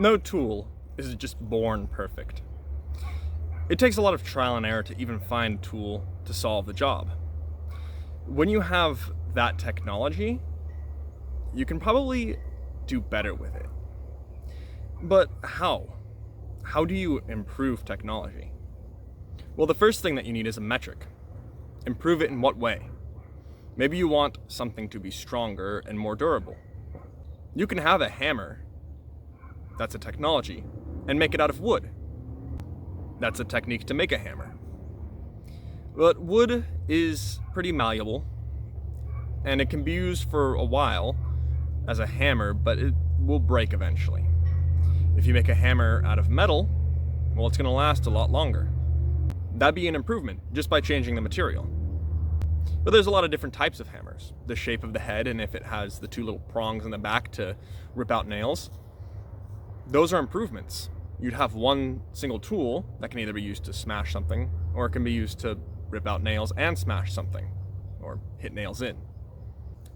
No tool is just born perfect. It takes a lot of trial and error to even find a tool to solve the job. When you have that technology, you can probably do better with it. But how? How do you improve technology? Well, the first thing that you need is a metric. Improve it in what way? Maybe you want something to be stronger and more durable. You can have a hammer, that's a technology, and make it out of wood. That's a technique to make a hammer. But wood is pretty malleable, and it can be used for a while as a hammer, but it will break eventually. If you make a hammer out of metal, well, it's going to last a lot longer. That'd be an improvement just by changing the material. But there's a lot of different types of hammers. The shape of the head, and if it has the two little prongs in the back to rip out nails, those are improvements. You'd have one single tool that can either be used to smash something, or it can be used to rip out nails and smash something, or hit nails in.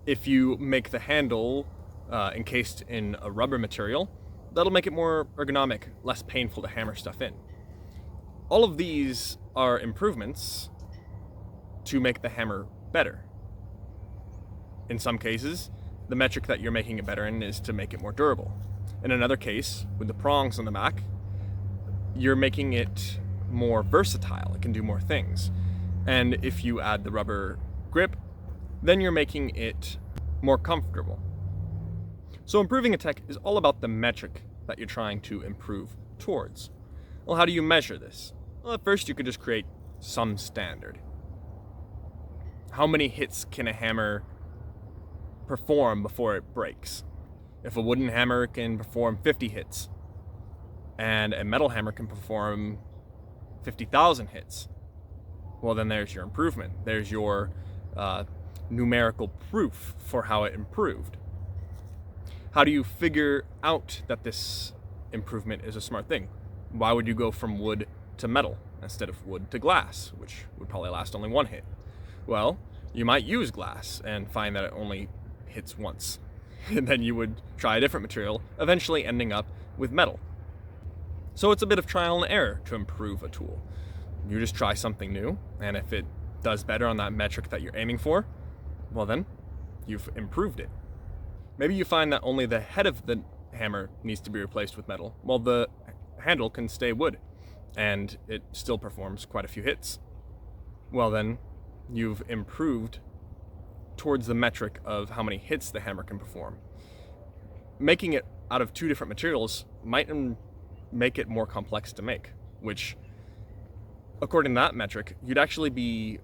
If you make the handle encased in a rubber material, that'll make it more ergonomic, less painful to hammer stuff in. All of these are improvements to make the hammer better. In some cases, the metric that you're making it better in is to make it more durable. In another case, with the prongs on the back, you're making it more versatile. It can do more things. And if you add the rubber grip, then you're making it more comfortable. So improving a tech is all about the metric that you're trying to improve towards. Well, how do you measure this? Well, at first you could just create some standard. How many hits can a hammer perform before it breaks? If a wooden hammer can perform 50 hits, and a metal hammer can perform 50,000 hits, well, then there's your improvement. There's your numerical proof for how it improved. How do you figure out that this improvement is a smart thing? Why would you go from wood to metal instead of wood to glass, which would probably last only one hit? Well, you might use glass and find that it only hits once. And then you would try a different material, eventually ending up with metal. So it's a bit of trial and error to improve a tool. You just try something new, and if it does better on that metric that you're aiming for, well then, you've improved it. Maybe you find that only the head of the hammer needs to be replaced with metal, while the handle can stay wood, and it still performs quite a few hits. Well then, you've improved towards the metric of how many hits the hammer can perform. Making it out of two different materials might make it more complex to make, which, according to that metric, you'd actually be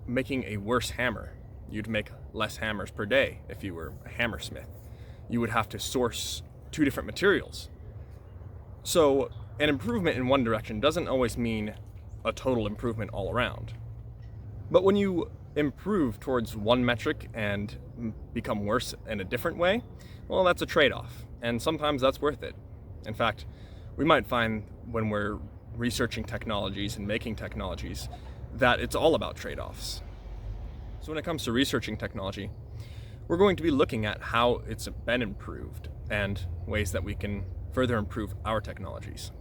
making a worse hammer. You'd make less hammers per day if you were a hammersmith. You would have to source two different materials. So an improvement in one direction doesn't always mean a total improvement all around. But when you improve towards one metric and become worse in a different way, well, that's a trade-off, and sometimes that's worth it. In fact, we might find when we're researching technologies and making technologies that it's all about trade-offs. So when it comes to researching technology, we're going to be looking at how it's been improved and ways that we can further improve our technologies.